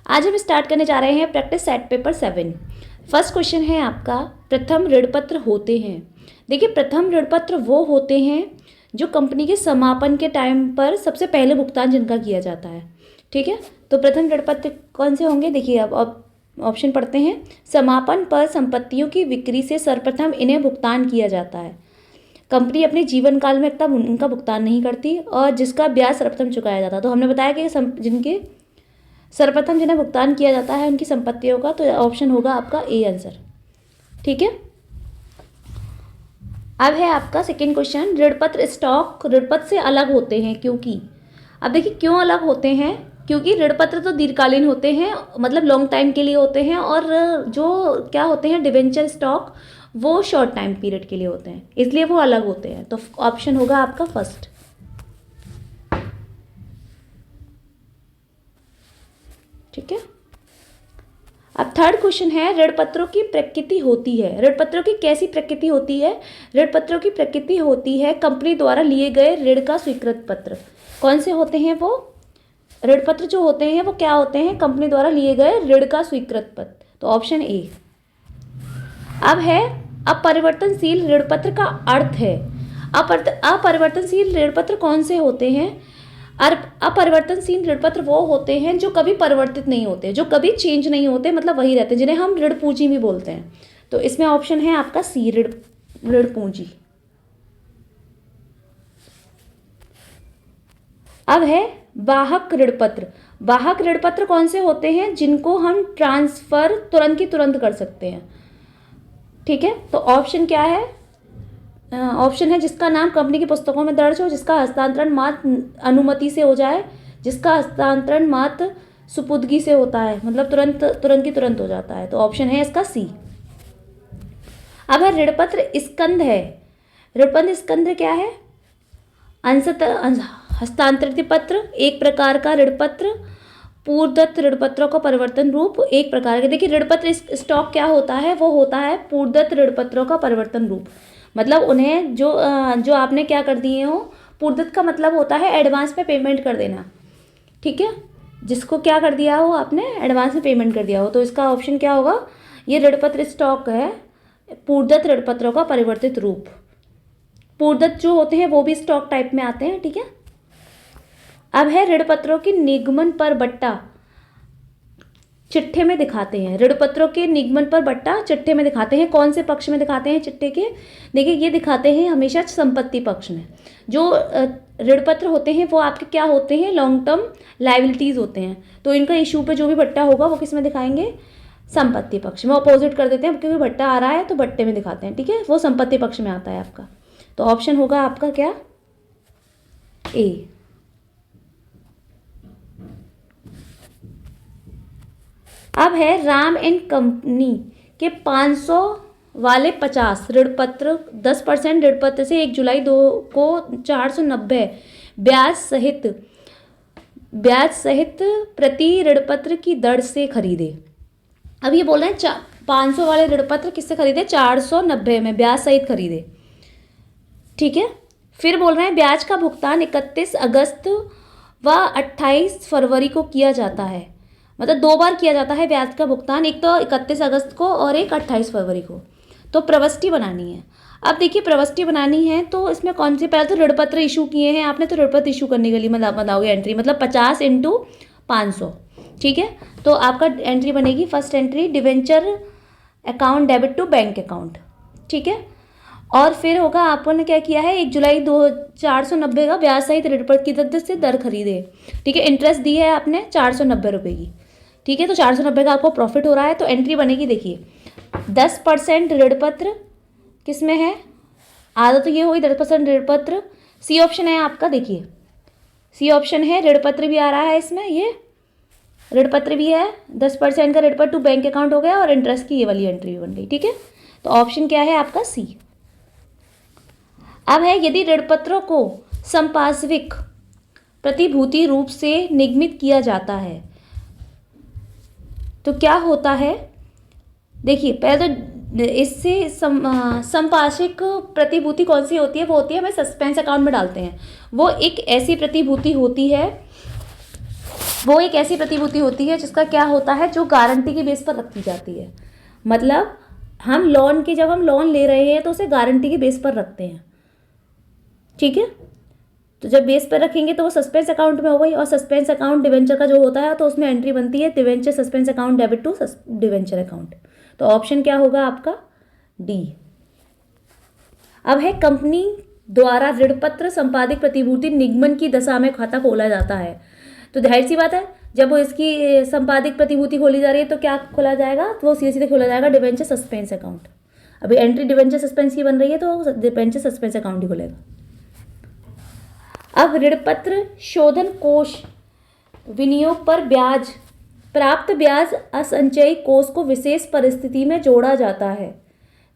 आज हम स्टार्ट करने जा रहे हैं practice set paper 7। First question है आपका, प्रथम ऋणपत्र होते हैं। देखिए, प्रथम ऋणपत्र वो होते हैं जो कंपनी के समापन के टाइम पर सबसे पहले भुगतान जिनका किया जाता है। ठीक है, तो प्रथम ऋणपत्र कौन से होंगे? देखिए, अब ऑप्शन पढ़ते हैं। समापन पर संपत्तियों की बिक्री से सर्वप्रथम इन्हें भुगतान किया जाता है। कंपनी अपने जीवन काल में तब उनका भुगतान नहीं करती और जिसका ब्याज सर्वप्रथम चुकाया जाता है। तो हमने बताया कि जिनके सर्वप्रथम जिन्हें भुगतान किया जाता है उनकी संपत्तियों का, तो ऑप्शन होगा आपका ए आंसर। ठीक है, अब है आपका सेकंड क्वेश्चन। ऋणपत्र स्टॉक ऋणपत्र से अलग होते हैं क्योंकि, अब देखिए क्यों अलग होते हैं? क्योंकि ऋणपत्र तो दीर्घकालीन होते हैं, मतलब लॉन्ग टाइम के लिए होते हैं, और जो क्या होते हैं डिवेंचर स्टॉक, वो शॉर्ट टाइम पीरियड के लिए होते हैं, इसलिए वो अलग होते हैं। तो ऑप्शन होगा आपका फर्स्ट। ठीक है, अब थर्ड क्वेश्चन है, ऋणपत्रों की प्रकृति होती है। ऋणपत्रों की कैसी प्रकृति होती है? ऋणपत्रों की प्रकृति होती है कंपनी द्वारा लिए गए ऋण का स्वीकृत पत्र। कौन से होते हैं वो? ऋणपत्र जो होते हैं वो क्या होते हैं? कंपनी द्वारा लिए गए ऋण का स्वीकृत पत्र। तो ऑप्शन ए। अब है अपरिवर्तनशील ऋणपत्र का अर्थ है। अपरिवर्तनशील ऋणपत्र कौन से होते हैं? अपरिवर्तनशील ऋणपत्र वो होते हैं जो कभी परिवर्तित नहीं होते, जो कभी चेंज नहीं होते, मतलब वही रहते हैं, जिन्हें हम ऋण पूंजी भी बोलते हैं। तो इसमें ऑप्शन है आपका सी, ऋण पूंजी। अब है वाहक ऋणपत्र। वाहक ऋणपत्र कौन से होते हैं? जिनको हम ट्रांसफर तुरंत की तुरंत कर सकते हैं। ठीक है, तो ऑप्शन क्या है? ऑप्शन है जिसका नाम कंपनी की पुस्तकों में दर्ज हो, जिसका हस्तांतरण मात्र अनुमति से हो जाए, जिसका हस्तांतरण मात्र सुपुर्दगी से होता है, मतलब तुरंत की तुरंत हो जाता है। तो ऑप्शन है इसका सी। अब है ऋणपत्र स्कंध है। ऋणपत्र स्कंध क्या है? अंशतः हस्तांतरित पत्र, एक प्रकार का ऋणपत्र, पूर्वदत्त ऋणपत्रों का परिवर्तन रूप, एक प्रकार के। देखिए, ऋणपत्र स्टॉक क्या होता है? वो होता है पूर्वदत्त ऋणपत्रों का परिवर्तन रूप। मतलब उन्हें जो आपने क्या कर दिए हो, पूर्वदत्त का मतलब होता है एडवांस में पेमेंट कर देना। ठीक है, जिसको क्या कर दिया हो आपने, एडवांस में पेमेंट कर दिया हो। तो इसका ऑप्शन क्या होगा? ये ऋणपत्र स्टॉक है पूर्वदत्त ऋणपत्रों का परिवर्तित रूप। पूर्वदत्त जो होते हैं वो भी स्टॉक टाइप में आते हैं। ठीक है, अब है ऋणपत्रों की निगमन पर बट्टा चिट्ठे में दिखाते हैं। ऋणपत्रों के निगमन पर बट्टा चिट्ठे में दिखाते हैं। कौन से पक्ष में दिखाते हैं चिट्ठे के? देखिए, ये दिखाते हैं हमेशा संपत्ति पक्ष में। जो ऋणपत्र होते हैं वो आपके क्या होते हैं? लॉन्ग टर्म लायबिलिटीज होते हैं। तो इनका इशू पे जो भी बट्टा होगा वो किस में दिखाएंगे? संपत्ति पक्ष में। अपोजिट कर देते हैं, क्योंकि बट्टा आ रहा है तो बट्टे में दिखाते हैं। ठीक है, वो संपत्ति पक्ष में आता है आपका। तो ऑप्शन होगा आपका क्या? ए। अब है राम एंड कंपनी के 500 वाले 50 ऋणपत्र 10% ऋणपत्र से 1 जुलाई 2 को 490 ब्याज सहित प्रति ऋणपत्र की दर से खरीदे। अब ये बोल रहे हैं 500 वाले ऋणपत्र किससे खरीदे? 490 में ब्याज सहित खरीदे। ठीक है, फिर बोल रहे हैं ब्याज का भुगतान 31 अगस्त व 28 फरवरी को किया जाता है। मतलब 2 बार किया जाता है ब्याज का भुगतान, एक तो 31 अगस्त को और एक 28 फरवरी को। तो प्रविष्टि बनानी है। अब देखिए, प्रविष्टि बनानी है तो इसमें कौन सी? पहले तो ऋणपत्र इशू किए हैं आपने, तो ऋणपत्र इशू करने के लिए बनाओगे एंट्री, मतलब 50 × 500। ठीक है, तो आपका एंट्री बनेगी, first entry debenture account debit to bank account. ठीक है, और फिर होगा आपने क्या किया है? 1 जुलाई 490 का ब्याज सहित ऋणपत्र की दर से दर खरीदे। ठीक है, इंटरेस्ट दी है आपने 490 रुपये की। ठीक है, तो 490 का आपको प्रॉफिट हो रहा है, तो एंट्री बनेगी। देखिए, 10% ऋणपत्र किस में है? आधा तो ये हुई 10% ऋणपत्र। सी ऑप्शन है आपका। देखिए, सी ऑप्शन है, ऋणपत्र भी आ रहा है इसमें, ये ऋणपत्र भी है। 10% का ऋणपत्र टू बैंक अकाउंट हो गया और इंटरेस्ट की ये वाली एंट्री भी बन गई। ठीक है, तो ऑप्शन क्या है आपका? सी। अब है, यदि ऋणपत्रों को संपार्श्विक प्रतिभूति रूप से निगमित किया जाता है तो क्या होता है? देखिए, पहले तो इससे संपार्श्विक प्रतिभूति कौन सी होती है? वो होती है, हमें सस्पेंस अकाउंट में डालते हैं। वो एक ऐसी प्रतिभूति होती है वो एक ऐसी प्रतिभूति होती है जिसका क्या होता है, जो गारंटी के बेस पर रखी जाती है। मतलब जब हम लोन ले रहे हैं तो उसे गारंटी के बेस पर रखते हैं, ठीक है। तो जब बेस पर रखेंगे तो वो सस्पेंस अकाउंट में हो गई, और सस्पेंस अकाउंट डिवेंचर का जो होता है तो उसमें एंट्री बनती है debenture suspense account debit to debenture account. तो ऑप्शन क्या होगा आपका, डी। अब है कंपनी द्वारा ऋणपत्र संपादित प्रतिभूति निगमन की दशा में खाता खोला जाता है। तो जाहिर सी बात है, जब वो इसकी संपादित प्रतिभूति खोली जा रही है तो क्या खोला जाएगा, तो वो सीधे सीधे खोला जाएगा डिवेंचर सस्पेंस अकाउंट। अभी एंट्री डिवेंचर सस्पेंस की बन रही है तो डिवेंचर सस्पेंस अकाउंट ही खोलेगा। अब ऋणपत्र शोधन कोष विनियोग पर ब्याज, प्राप्त ब्याज असंचयी कोष को विशेष परिस्थिति में जोड़ा जाता है।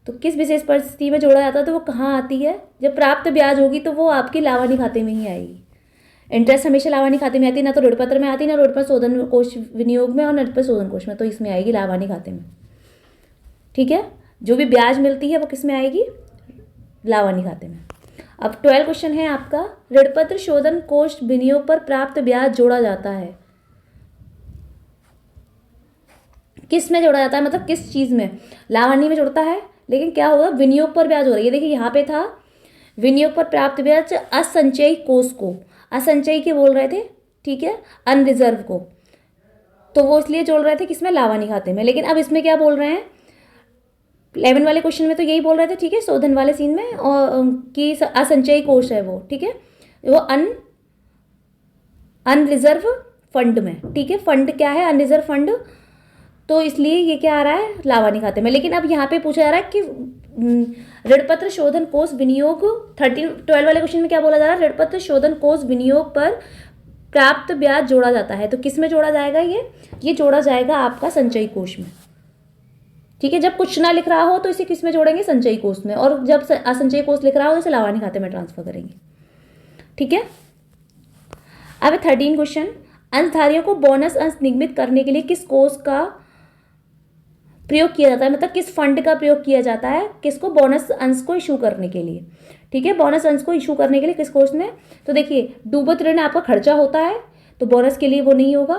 तो किस विशेष परिस्थिति में जोड़ा जाता है, तो वो कहाँ आती है, जब प्राप्त ब्याज होगी तो वो आपके लावानी खाते में ही आएगी। इंटरेस्ट हमेशा लावानी खाते में आती है, ना तो ऋणपत्र में आती, ना ऋणपत्र शोधन कोष विनियोग में और ना ऋणपत्र शोधन कोष में, तो इसमें आएगी लावानी खाते में, ठीक है। जो भी ब्याज मिलती है वो किस में आएगी, लावानी खाते में। अब 12 क्वेश्चन है आपका, ऋणपत्र शोधन कोष विनियोग पर प्राप्त ब्याज जोड़ा जाता है, किस में जोड़ा जाता है, मतलब किस चीज में, लावानी में जोड़ता है, लेकिन क्या होगा, विनियोग पर ब्याज हो रही है। देखिए यहाँ पे था विनियोग पर प्राप्त ब्याज असंचयी कोष को, असंचयी के बोल रहे थे, ठीक है, अनरिजर्व को, तो वो इसलिए जोड़ रहे थे किसमें, लावानी खाते में। लेकिन अब इसमें क्या बोल रहे हैं, 11 वाले क्वेश्चन में तो यही बोल रहे थे, ठीक है, शोधन वाले सीन में, और कि असंचयी कोष है वो, ठीक है, वो अनरिजर्व फंड में, ठीक है, फंड क्या है, अनरिजर्व फंड, तो इसलिए ये क्या आ रहा है, लावानी खाते में। लेकिन अब यहाँ पे पूछा जा रहा है कि ऋणपत्र शोधन कोष विनियोग 12 वाले क्वेश्चन में क्या बोला जा रहा है, ऋणपत्र शोधन कोष विनियोग पर प्राप्त ब्याज जोड़ा जाता है, तो किस में जोड़ा जाएगा, ये जोड़ा जाएगा आपका संचयी कोष में, ठीक है। जब कुछ ना लिख रहा हो तो इसे किस में जोड़ेंगे, संचयी कोष में, और जब असंचयी कोष लिख रहा हो तो इसे लावानी खाते में ट्रांसफर करेंगे, ठीक है। अब 13 क्वेश्चन, अंशधारियों को बोनस अंश निगमित करने के लिए किस कोष का प्रयोग किया जाता है, मतलब किस फंड का प्रयोग किया जाता है, किसको, बोनस अंश को इशू करने के लिए, ठीक है, बोनस अंश को इशू करने के लिए किस कोष में। तो देखिए डूबत ऋण आपका खर्चा होता है तो बोनस के लिए वो नहीं होगा,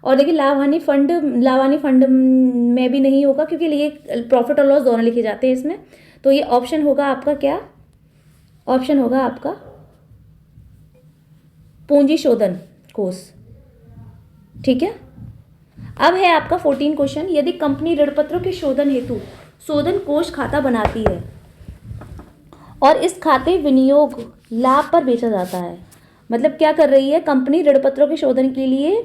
और देखिए लावानी फंड में भी नहीं होगा, क्योंकि ये प्रॉफिट और लॉस दोनों लिखे जाते हैं इसमें। तो ये ऑप्शन होगा आपका क्या, ऑप्शन होगा आपका पूंजी शोधन कोष, ठीक है। अब है आपका 14 क्वेश्चन, यदि कंपनी ऋणपत्रों के शोधन हेतु शोधन कोष खाता बनाती है और इस खाते विनियोग लाभ पर बेचा जाता है, मतलब क्या कर रही है कंपनी, ऋणपत्रों के शोधन के लिए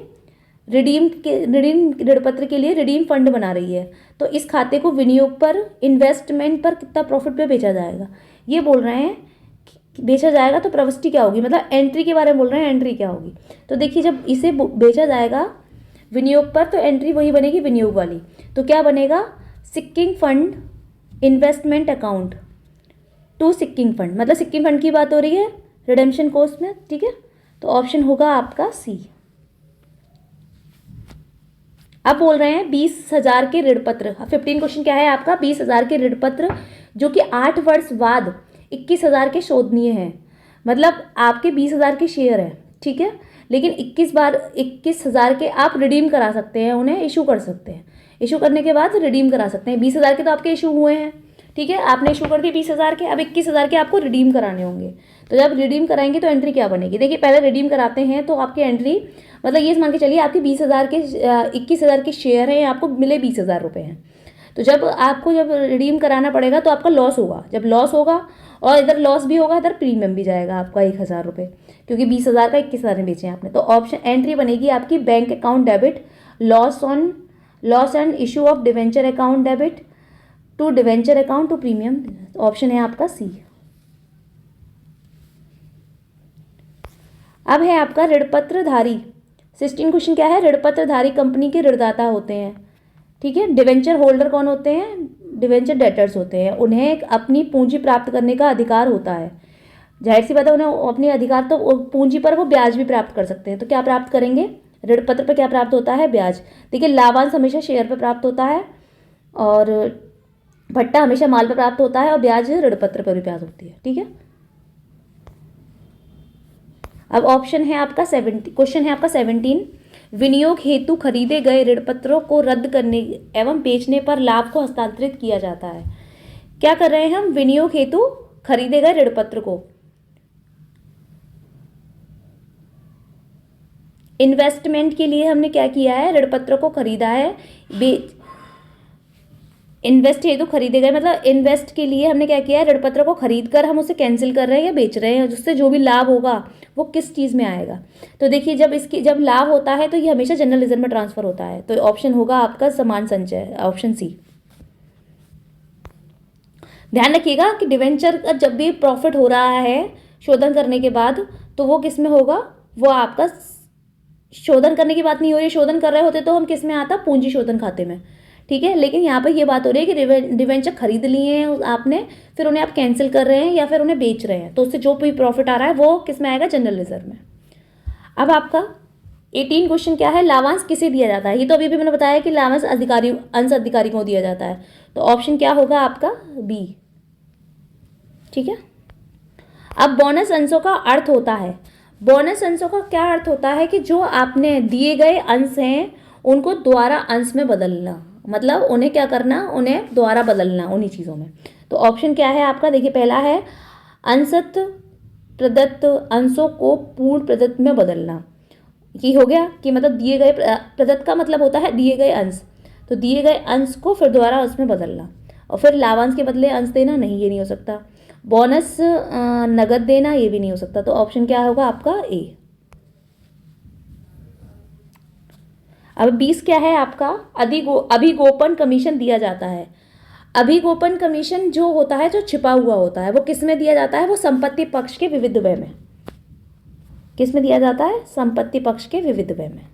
ऋणपत्र के लिए रिडीम फंड बना रही है, तो इस खाते को विनियोग पर, इन्वेस्टमेंट पर कितना प्रॉफिट पे बेचा जाएगा, ये बोल रहे हैं कि बेचा जाएगा, तो प्रविष्टि क्या होगी, मतलब एंट्री के बारे में बोल रहे हैं, एंट्री क्या होगी। तो देखिए जब इसे बेचा जाएगा विनियोग पर तो एंट्री वही बनेगी विनियोग वाली, तो क्या बनेगा, sinking fund investment account to sinking fund, मतलब सिक्किंग फंड की बात हो रही है रिडेम्पशन कोस्ट में, ठीक है। तो ऑप्शन होगा आपका सी। अब बोल रहे हैं 20,000 के ऋणपत्र, 15 क्वेश्चन क्या है आपका, 20,000 के ऋणपत्र जो कि 8 वर्ष बाद 21,000 के शोधनीय हैं, मतलब आपके 20,000 के शेयर है, ठीक है, लेकिन 21,000 के आप रिडीम करा सकते हैं, उन्हें इशू कर सकते हैं, इशू करने के बाद रिडीम करा सकते हैं। 20,000 के तो आपके इशू हुए हैं, ठीक है, आपने इशू कर दिए 20,000 के, अब 21,000 के आपको रिडीम कराने होंगे। तो जब रिडीम कराएंगे तो एंट्री क्या बनेगी, देखिए पहले रिडीम कराते हैं तो आपकी एंट्री, मतलब ये मान के चलिए आपके 20,000 के 21,000 के शेयर हैं, आपको मिले 20,000 रुपये हैं, तो जब रिडीम कराना पड़ेगा तो आपका लॉस होगा, जब लॉस होगा और इधर लॉस भी होगा, इधर प्रीमियम भी जाएगा आपका 1,000 रुपये, क्योंकि 20,000 का 21,000 में बेचे आपने। तो ऑप्शन एंट्री बनेगी आपकी bank account debit, loss and issue of debenture account debit to debenture account to premium, option है आपका सी। अब है आपका ऋणपत्रधारी, 16 क्वेश्चन क्या है, ऋणपत्रधारी कंपनी के ऋणदाता होते हैं, ठीक है। डिवेंचर होल्डर कौन होते हैं, डिवेंचर डेटर्स होते हैं, उन्हें अपनी पूंजी प्राप्त करने का अधिकार होता है, जाहिर सी बात है उन्हें अपनी अधिकार, तो पूंजी पर वो ब्याज भी प्राप्त कर सकते हैं। तो क्या प्राप्त करेंगे, ऋणपत्र पर क्या प्राप्त होता है, ब्याज। देखिए लाभांश हमेशा शेयर पर प्राप्त होता है, और भट्टा हमेशा माल पर प्राप्त होता है, और ब्याज ऋणपत्र पर भी प्राप्त होती है, ठीक है। अब ऑप्शन है आपका 17, क्वेश्चन है आपका 17, विनियोग हेतु खरीदे गए ऋणपत्रों को रद्द करने एवं बेचने पर लाभ को हस्तांतरित किया जाता है। क्या कर रहे हैं हम? विनियोग हेतु खरीदे गए ऋणपत्र को, इन्वेस्टमेंट के लिए हमने क्या किया है? ऋणपत्रों को खरीदा है। इन्वेस्ट हेतु खरीदे गए मतलब इन्वेस्ट के लिए हमने क्या किया है? ऋणपत्र को खरीद कर हम उसे कैंसिल कर रहे हैं या बेच रहे हैं, जिससे जो भी लाभ होगा वो किस चीज़ में आएगा? तो देखिए, जब लाभ होता है तो ये हमेशा जनरल रिजर्व में ट्रांसफर होता है। तो ऑप्शन होगा आपका समान संचय, ऑप्शन सी। ध्यान रखिएगा कि डिवेंचर का जब भी प्रॉफिट हो रहा है शोधन करने के बाद, तो वो किस में होगा? वो आपका शोधन करने की बात नहीं हो रही है, शोधन कर रहे होते तो हम किस में आता? पूंजी शोधन खाते में, ठीक है। लेकिन यहाँ पर ये बात हो रही है कि डिवेंचर खरीद लिए हैं आपने, फिर उन्हें आप कैंसिल कर रहे हैं या फिर उन्हें बेच रहे हैं, तो उससे जो भी प्रॉफिट आ रहा है वो किस में आएगा? जनरल रिजर्व में। अब आपका 18 क्वेश्चन क्या है? लाभांश किसे दिया जाता है? ये तो अभी भी मैंने बताया कि लाभांश अंश अधिकारी को दिया जाता है। तो ऑप्शन क्या होगा आपका? बी, ठीक है। अब बोनस अंशों का अर्थ होता है, बोनस अंशों का क्या अर्थ होता है कि जो आपने दिए गए अंश हैं उनको दोबारा अंश में बदलना, मतलब उन्हें क्या करना? उन्हें दोबारा बदलना उन्हीं चीज़ों में। तो ऑप्शन क्या है आपका? देखिए, पहला है अंशत प्रदत्त अंशों को पूर्ण प्रदत्त में बदलना। ये हो गया कि मतलब दिए गए, प्रदत्त का मतलब होता है दिए गए अंश, तो दिए गए अंश को फिर दोबारा उसमें बदलना। और फिर लाभांश के बदले अंश देना, नहीं, ये नहीं हो सकता। बोनस नगद देना, ये भी नहीं हो सकता। तो ऑप्शन क्या होगा आपका? ए। अब 20 क्या है आपका? अभिगोपन कमीशन दिया जाता है। अभिगोपन कमीशन जो होता है, जो छिपा हुआ होता है, वो किस में दिया जाता है? वो संपत्ति पक्ष के विविध व्यय में। किस में दिया जाता है? संपत्ति पक्ष के विविध व्यय में।